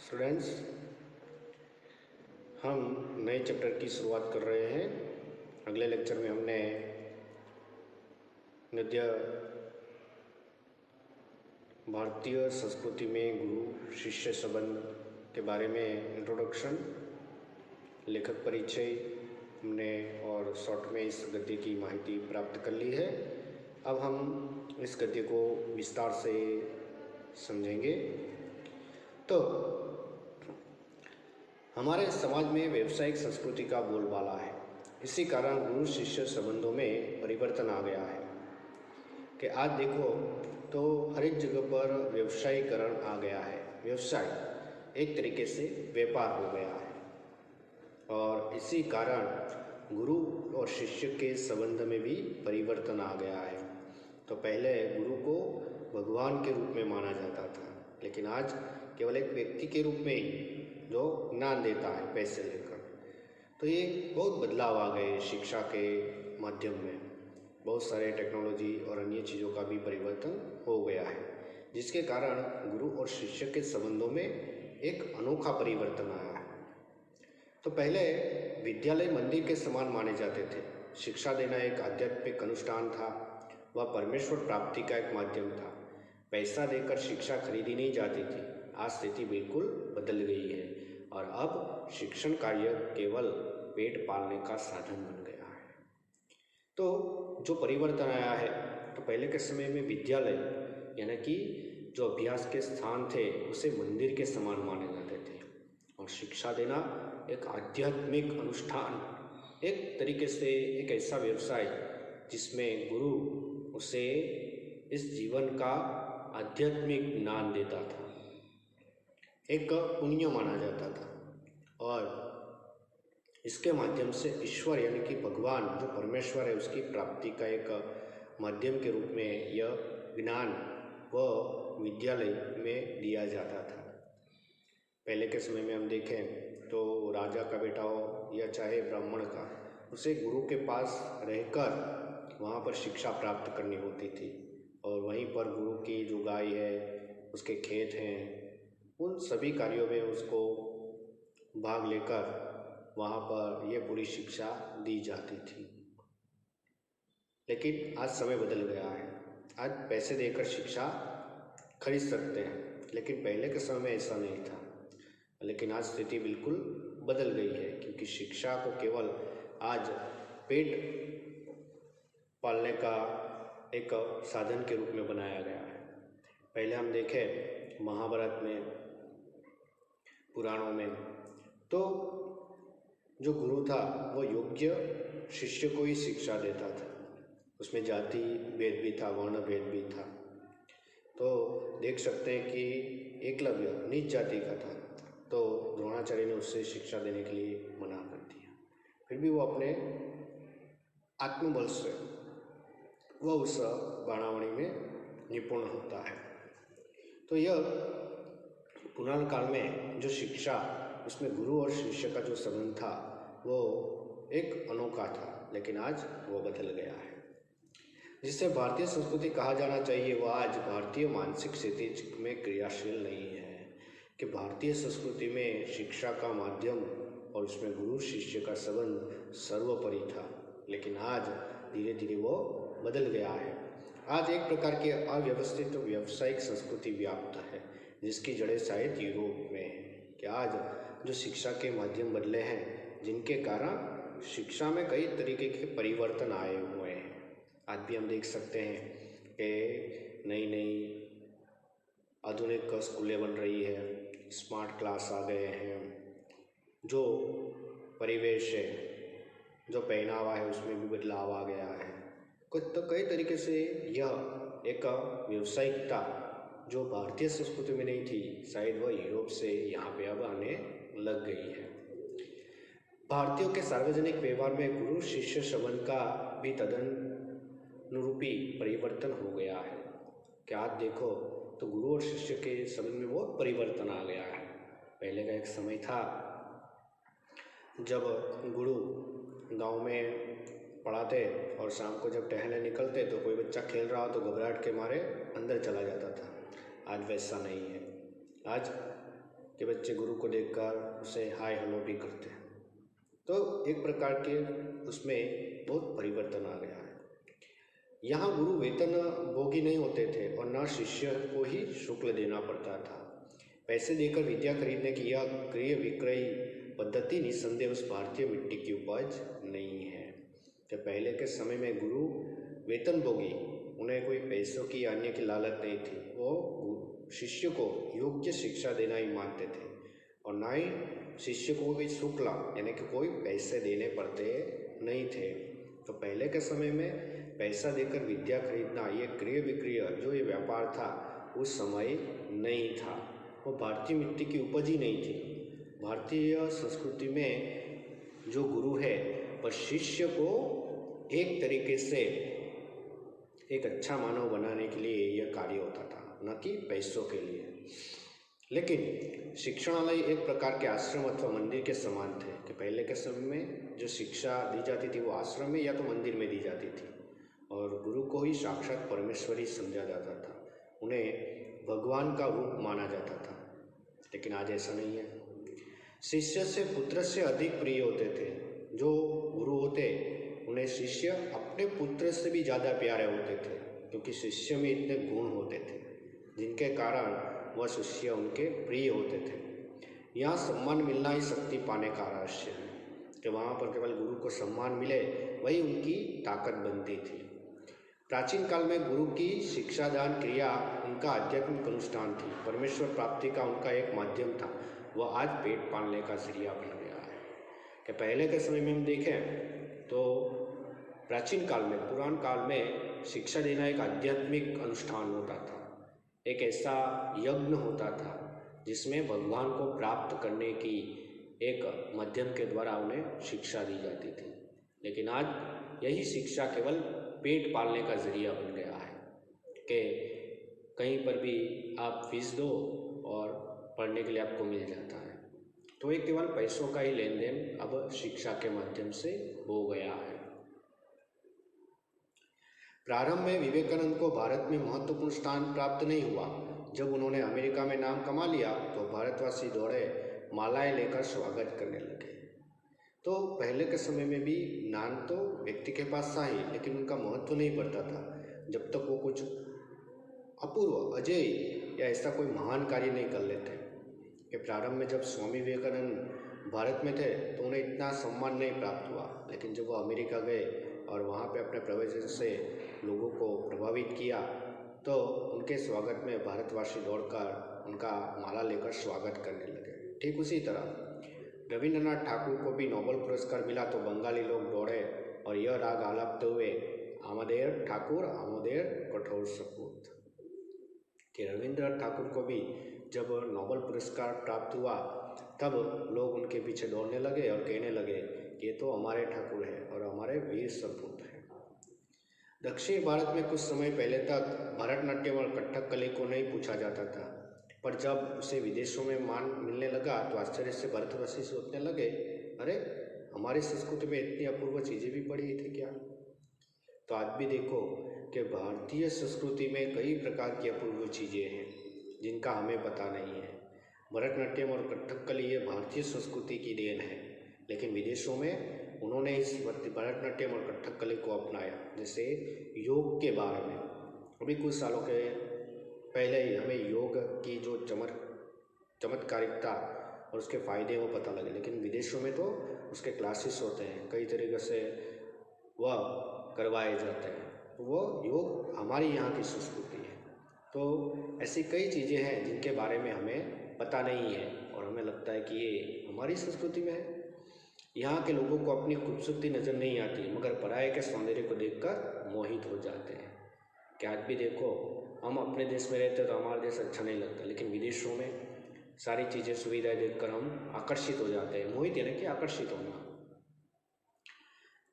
Students, हम नए chapter की शुरुआत कर रहे हैं। अगले लेक्चर में हमने गद्य भारतीय संस्कृति में गुरु शिष्य संबंध के बारे में इंट्रोडक्शन, लेखक परिचय हमने और शॉर्ट में इस गद्य की माहिती प्राप्त कर ली है। अब हम इस गद्य को विस्तार से समझेंगे। तो हमारे समाज में व्यावसायिक संस्कृति का बोलबाला है। इसी कारण गुरु शिष्य संबंधों में परिवर्तन आ गया है कि आज देखो तो हर एक जगह पर व्यवसायीकरण आ गया है। व्यवसाय एक तरीके से व्यापार हो गया है और इसी कारण गुरु और शिष्य के संबंध में भी परिवर्तन आ गया है। तो पहले गुरु को भगवान के रूप में माना जाता था, लेकिन आज केवल एक व्यक्ति के रूप में ही जो ज्ञान देता है पैसे लेकर। तो ये बहुत बदलाव आ गए शिक्षा के माध्यम में। बहुत सारे टेक्नोलॉजी और अन्य चीज़ों का भी परिवर्तन हो गया है, जिसके कारण गुरु और शिष्य के संबंधों में एक अनोखा परिवर्तन आया है। तो पहले विद्यालय मंदिर के समान माने जाते थे। शिक्षा देना एक आध्यात्मिक अनुष्ठान था, वह परमेश्वर प्राप्ति का एक माध्यम था। पैसा देकर शिक्षा खरीदी नहीं जाती थी। आज स्थिति बिल्कुल बदल गई है और अब शिक्षण कार्य केवल पेट पालने का साधन बन गया है। तो जो परिवर्तन आया है, तो पहले के समय में विद्यालय यानी कि जो अभ्यास के स्थान थे उसे मंदिर के समान माने जाते थे और शिक्षा देना एक आध्यात्मिक अनुष्ठान, एक तरीके से एक ऐसा व्यवसाय जिसमें गुरु उसे इस जीवन का आध्यात्मिक ज्ञान देता था, एक पुण्य माना जाता था और इसके माध्यम से ईश्वर यानी कि भगवान जो परमेश्वर है उसकी प्राप्ति का एक माध्यम के रूप में यह ज्ञान व विद्यालय में दिया जाता था। पहले के समय में हम देखें तो राजा का बेटा हो या चाहे ब्राह्मण का, उसे गुरु के पास रहकर वहाँ पर शिक्षा प्राप्त करनी होती थी और वहीं पर गुरु की जो गाय है, उसके खेत हैं, उन सभी कार्यों में उसको भाग लेकर वहाँ पर यह पूरी शिक्षा दी जाती थी। लेकिन आज समय बदल गया है। आज पैसे देकर शिक्षा खरीद सकते हैं, लेकिन पहले के समय में ऐसा नहीं था। लेकिन आज स्थिति बिल्कुल बदल गई है, क्योंकि शिक्षा को केवल आज पेट पालने का एक साधन के रूप में बनाया गया है। पहले हम देखें महाभारत में, पुराणों में, तो जो गुरु था वो योग्य शिष्य को ही शिक्षा देता था। उसमें जाति भेद भी था, वर्ण भेद भी था। तो देख सकते हैं कि एकलव्य नीच जाति का था, तो द्रोणाचार्य ने उससे शिक्षा देने के लिए मना कर दिया। फिर भी वो अपने आत्मबल से वह उस बाणावणी में निपुण होता है। तो यह पुराण काल में जो शिक्षा, उसमें गुरु और शिष्य का जो संबंध था वो एक अनोखा था, लेकिन आज वो बदल गया है। जिसे भारतीय संस्कृति कहा जाना चाहिए वह आज भारतीय मानसिक स्थिति में क्रियाशील नहीं है। कि भारतीय संस्कृति में शिक्षा का माध्यम और उसमें गुरु शिष्य का संबंध सर्वोपरि था, लेकिन आज धीरे धीरे वो बदल गया है। आज एक प्रकार की अव्यवस्थित व्यावसायिक संस्कृति व्याप्त है, जिसकी जड़ें शायद यूरोप में है। कि आज जो शिक्षा के माध्यम बदले हैं, जिनके कारण शिक्षा में कई तरीके के परिवर्तन आए हुए हैं। आज भी हम देख सकते हैं कि नई नई आधुनिक स्कूलें बन रही है, स्मार्ट क्लास आ गए हैं, जो परिवेश है, जो पहनावा है उसमें भी बदलाव आ गया है। तो कई तरीके से यह एक व्यावसायिकता जो भारतीय संस्कृति में नहीं थी, शायद वह यूरोप से यहाँ पे अब आने लग गई है। भारतीयों के सार्वजनिक व्यवहार में गुरु शिष्य संबंध का भी तदनुरूपी परिवर्तन हो गया है। क्या आप देखो तो गुरु और शिष्य के संबंध में बहुत परिवर्तन आ गया है। पहले का एक समय था जब गुरु गांव में पढ़ाते और शाम को जब टहलने निकलते तो कोई बच्चा खेल रहा हो तो घबराहट के मारे अंदर चला जाता था। आज वैसा नहीं है। आज कि बच्चे गुरु को देखकर उसे हाय हेलो भी करते हैं। तो एक प्रकार के उसमें बहुत परिवर्तन आ गया है। यहाँ गुरु वेतन भोगी नहीं होते थे और न शिष्य को ही शुल्क देना पड़ता था। पैसे देकर विद्या खरीदने की यह क्रय विक्रय पद्धति निस्संदेह उस भारतीय मिट्टी की उपज नहीं है। तो पहले के समय में गुरु वेतन भोगी, उन्हें कोई पैसों की अन्य की लालच नहीं थी। वो शिष्य को योग्य शिक्षा देना ही मानते थे और ना ही शिष्य को कोई शुक्ला यानी कि कोई पैसे देने पड़ते नहीं थे। तो पहले के समय में पैसा देकर विद्या खरीदना, ये क्रय विक्रय जो ये व्यापार था उस समय नहीं था। वो भारतीय मिट्टी की उपज ही नहीं थी। भारतीय संस्कृति में जो गुरु है वह शिष्य को एक तरीके से एक अच्छा मानव बनाने के लिए यह कार्य होता था, न कि पैसों के लिए। लेकिन शिक्षणालय एक प्रकार के आश्रम अथवा मंदिर के समान थे कि पहले के समय में जो शिक्षा दी जाती थी वो आश्रम में या तो मंदिर में दी जाती थी और गुरु को ही साक्षात परमेश्वर ही समझा जाता था, उन्हें भगवान का रूप माना जाता था। लेकिन आज ऐसा नहीं है। शिष्य से पुत्र से अधिक प्रिय होते थे। जो गुरु होते उन्हें शिष्य अपने पुत्र से भी ज़्यादा प्यारे होते थे, क्योंकि शिष्य में इतने गुण होते थे जिनके कारण वह शिष्य उनके प्रिय होते थे। यहाँ सम्मान मिलना ही शक्ति पाने का रहस्य है कि वहाँ पर केवल गुरु को सम्मान मिले वही उनकी ताकत बनती थी। प्राचीन काल में गुरु की शिक्षादान क्रिया उनका आध्यात्मिक अनुष्ठान थी, परमेश्वर प्राप्ति का उनका एक माध्यम था। वह आज पेट पालने का जरिया बन गया है। कि पहले के समय में हम देखें तो प्राचीन काल में, पुरान काल में शिक्षा देना एक आध्यात्मिक अनुष्ठान होता था, एक ऐसा यज्ञ होता था जिसमें भगवान को प्राप्त करने की एक माध्यम के द्वारा उन्हें शिक्षा दी जाती थी। लेकिन आज यही शिक्षा केवल पेट पालने का जरिया बन गया है कि कहीं पर भी आप फीस दो और पढ़ने के लिए आपको मिल जाता है। तो ये केवल पैसों का ही लेन देन अब शिक्षा के माध्यम से हो गया है। प्रारंभ में विवेकानंद को भारत में महत्वपूर्ण स्थान प्राप्त नहीं हुआ। जब उन्होंने अमेरिका में नाम कमा लिया तो भारतवासी दौड़े मालाएं लेकर स्वागत करने लगे। तो पहले के समय में भी ज्ञान तो व्यक्ति के पास था ही, लेकिन उनका महत्व नहीं पड़ता था जब तक वो कुछ अपूर्व, अजय या ऐसा कोई महान कार्य नहीं कर लेते। कि प्रारंभ में जब स्वामी विवेकानंद भारत में थे तो उन्हें इतना सम्मान नहीं प्राप्त हुआ, लेकिन जब वो अमेरिका गए और वहाँ पे अपने प्रवचन से लोगों को प्रभावित किया तो उनके स्वागत में भारतवासी दौड़कर उनका माला लेकर स्वागत करने लगे। ठीक उसी तरह रविंद्रनाथ ठाकुर को भी नोबेल पुरस्कार मिला तो बंगाली लोग दौड़े और यह राग आलापते हुए आमदेर ठाकुर आमदेर कठोर सपूत। कि रविंद्रनाथ ठाकुर को भी जब नोबेल पुरस्कार प्राप्त हुआ तब लोग उनके पीछे दौड़ने लगे और कहने लगे कि ये तो हमारे ठाकुर हैं और हमारे वीर सपूत हैं। दक्षिण भारत में कुछ समय पहले तक भरतनाट्यम और कथकली को नहीं पूछा जाता था, पर जब उसे विदेशों में मान मिलने लगा तो आश्चर्य से भरतवासी सोचने लगे, अरे हमारी संस्कृति में इतनी अपूर्व चीज़ें भी पड़ी थी क्या। तो आज भी देखो कि भारतीय संस्कृति में कई प्रकार की अपूर्व चीज़ें हैं जिनका हमें पता नहीं है। भरतनाट्यम और कथकली ये भारतीय संस्कृति की देन है, लेकिन विदेशों में उन्होंने इस भरतनाट्यम और कथकली को अपनाया। जैसे योग के बारे में अभी कुछ सालों के पहले ही हमें योग की जो चमत्कारिकता और उसके फ़ायदे वो पता लगे, लेकिन विदेशों में तो उसके क्लासेस होते हैं, कई तरीके से वह करवाए जाते हैं। तो वो योग हमारी यहाँ की संस्कृति है। तो ऐसी कई चीज़ें हैं जिनके बारे में हमें पता नहीं है और हमें लगता है कि ये हमारी संस्कृति में है। यहाँ के लोगों को अपनी खूबसूरती नज़र नहीं आती, मगर पराये के सौंदर्य को देखकर मोहित हो जाते हैं। कि आज भी देखो हम अपने देश में रहते तो हमारा देश अच्छा नहीं लगता, लेकिन विदेशों में सारी चीज़ें सुविधाएं देखकर हम आकर्षित हो जाते हैं। मोहित यानी कि आकर्षित होना।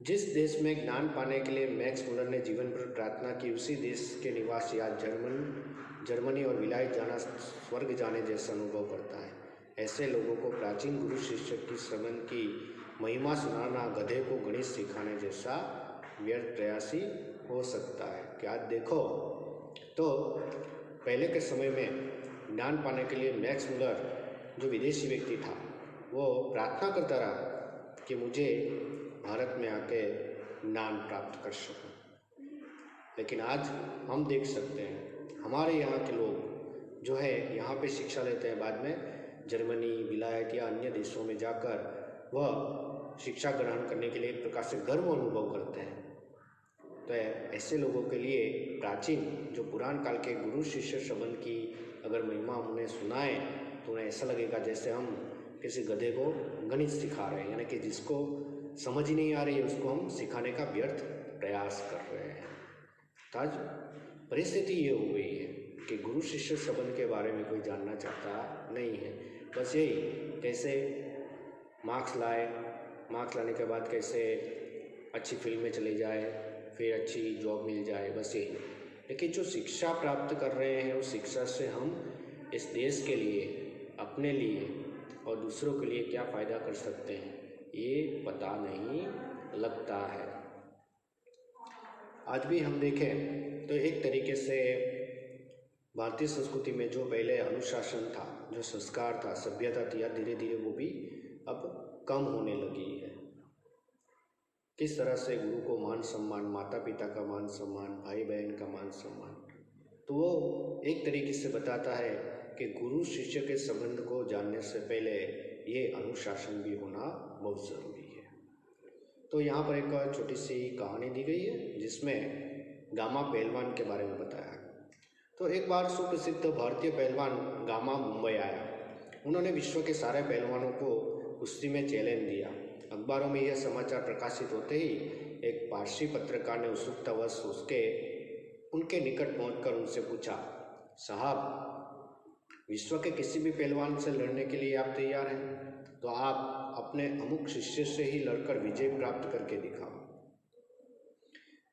जिस देश में ज्ञान पाने के लिए मैक्स मुलर ने जीवन भर प्रार्थना की, उसी देश के निवासी आज जर्मनी और विलायत जाना स्वर्ग जाने जैसा अनुभव करता है। ऐसे लोगों को प्राचीन गुरु शिष्य की संबंध की महिमा सुनाना गधे को गणित सिखाने जैसा व्यर्थ प्रयासी हो सकता है। कि आज देखो तो पहले के समय में ज्ञान पाने के लिए मैक्स मुलर जो विदेशी व्यक्ति था वो प्रार्थना करता रहा कि मुझे भारत में आके ज्ञान प्राप्त कर सकूं। लेकिन आज हम देख सकते हैं हमारे यहाँ के लोग जो है यहाँ पे शिक्षा लेते हैं, बाद में जर्मनी, विलायत या अन्य देशों में जाकर वह शिक्षा ग्रहण करने के लिए एक प्रकार से गर्व अनुभव करते हैं। तो ऐसे लोगों के लिए प्राचीन जो पुरान काल के गुरु शिष्य संबंध की अगर महिमा उन्हें सुनाए तो उन्हें ऐसा लगेगा जैसे हम किसी गधे को गणित सिखा रहे हैं, यानी कि जिसको समझ ही नहीं आ रही है उसको हम सिखाने का व्यर्थ प्रयास कर रहे हैं। तो आज परिस्थिति ये हो गई है कि गुरु शिष्य संबंध के बारे में कोई जानना चाहता नहीं है। बस यही कैसे मार्क्स लाने के बाद कैसे अच्छी फिल्में चली जाए, फिर अच्छी जॉब मिल जाए, बस यही। लेकिन जो शिक्षा प्राप्त कर रहे हैं उस शिक्षा से हम इस देश के लिए, अपने लिए और दूसरों के लिए क्या फ़ायदा कर सकते हैं ये पता नहीं लगता है। आज भी हम देखें तो एक तरीके से भारतीय संस्कृति में जो पहले अनुशासन था, जो संस्कार था, सभ्यता थी, धीरे धीरे वो भी अब कम होने लगी है। किस तरह से गुरु को मान सम्मान, माता पिता का मान सम्मान, भाई बहन का मान सम्मान, तो वो एक तरीके से बताता है कि गुरु शिष्य के संबंध को जानने से पहले ये अनुशासन भी होना बहुत ज़रूरी है। तो यहाँ पर एक छोटी सी कहानी दी गई है जिसमें गामा पहलवान के बारे में बताया। तो एक बार सुप्रसिद्ध भारतीय पहलवान गामा मुंबई आया। उन्होंने विश्व के सारे पहलवानों को कुश्ती में चैलेंज दिया। अखबारों में यह समाचार प्रकाशित होते ही एक पारसी पत्रकार ने उत्सुकतावश उनके निकट पहुंचकर उनसे पूछा, साहब, विश्व के किसी भी पहलवान से लड़ने के लिए आप तैयार हैं तो आप अपने अमुक शिष्य से ही लड़कर विजय प्राप्त करके दिखाओ।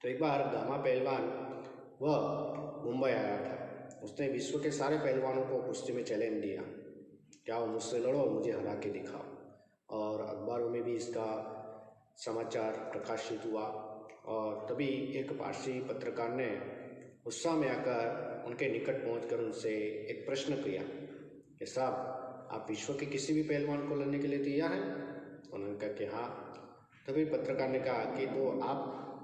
तो एक बार गामा पहलवान वह मुंबई आया था। उसने विश्व के सारे पहलवानों को कुश्ती में चैलेंज दिया, क्या वो मुझसे लड़ो और मुझे हरा के दिखाओ। और अखबारों में भी इसका समाचार प्रकाशित हुआ। और तभी एक पारसी पत्रकार ने उत्साह में आकर उनके निकट पहुंचकर उनसे एक प्रश्न किया कि साहब, आप विश्व के किसी भी पहलवान को लड़ने के लिए तैयार हैं? उन्होंने कहा कि हाँ। तभी पत्रकार ने कहा कि तो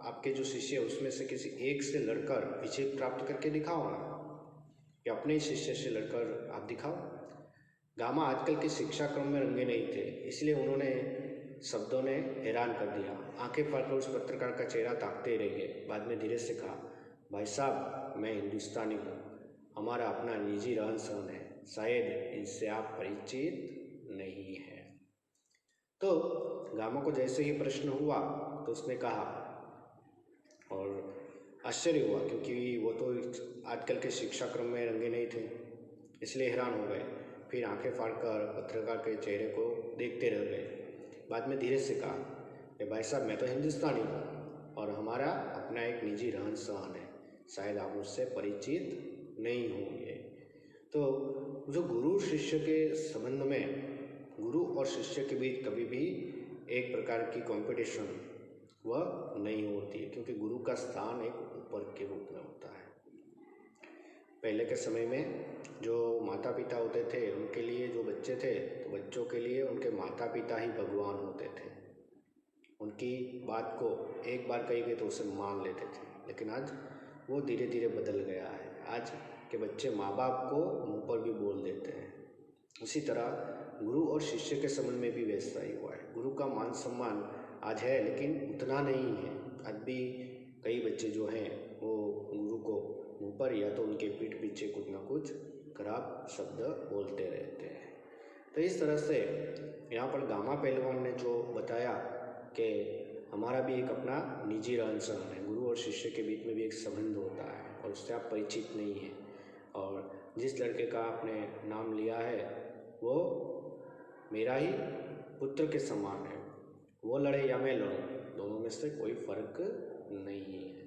आपके जो शिष्य है उसमें से किसी एक से लड़कर विजय प्राप्त करके दिखाओ ना, या अपने शिष्य से लड़कर आप दिखाओ। गामा आजकल के शिक्षा क्रम में रंगे नहीं थे, इसलिए उन्होंने शब्दों ने हैरान कर दिया। आंखें फाड़कर उस पत्रकार का चेहरा ताकते रह गए। बाद में धीरे से कहा, भाई साहब, मैं हिंदुस्तानी हूँ, हमारा अपना निजी रहन सहन है, शायद इनसे आप परिचित नहीं हैं। तो गामा को जैसे ही प्रश्न हुआ तो उसने कहा, और आश्चर्य हुआ क्योंकि वो तो आजकल के शिक्षा क्रम में रंगे नहीं थे, इसलिए हैरान हो गए। फिर आंखें फाड़कर पत्रकार के चेहरे को देखते रह गए। बाद में धीरे से कहा कि भाई साहब, मैं तो हिंदुस्तानी हूँ और हमारा अपना एक निजी रहन सहन है, शायद आप उससे परिचित नहीं होंगे। तो जो गुरु शिष्य के संबंध में, गुरु और शिष्य के बीच कभी भी एक प्रकार की कंपटीशन वह नहीं होती है, क्योंकि गुरु का स्थान एक ऊपर के रूप में होता है। पहले के समय में जो माता पिता होते थे उनके लिए जो बच्चे थे, तो बच्चों के लिए उनके माता पिता ही भगवान होते थे। उनकी बात को एक बार कही गई तो उसे मान लेते थे। लेकिन आज वो धीरे धीरे बदल गया है। आज के बच्चे माँ बाप को मुंह पर भी बोल देते हैं। उसी तरह गुरु और शिष्य के संबंध में भी वैसा ही हुआ है। गुरु का मान सम्मान आज है, लेकिन उतना नहीं है। आज भी कई बच्चे जो हैं वो गुरु को मुंह पर या तो उनके पीठ पीछे कुछ ना कुछ खराब शब्द बोलते रहते हैं। तो इस तरह से यहाँ पर गामा पहलवान ने जो बताया कि हमारा भी एक अपना निजी रहन सहन है, गुरु और शिष्य के बीच में भी एक संबंध होता है और उससे आप परिचित नहीं हैं, और जिस लड़के का आपने नाम लिया है वो मेरा ही पुत्र के समान है, वो लड़े या मैं लड़ूं, दोनों में से कोई फर्क नहीं है।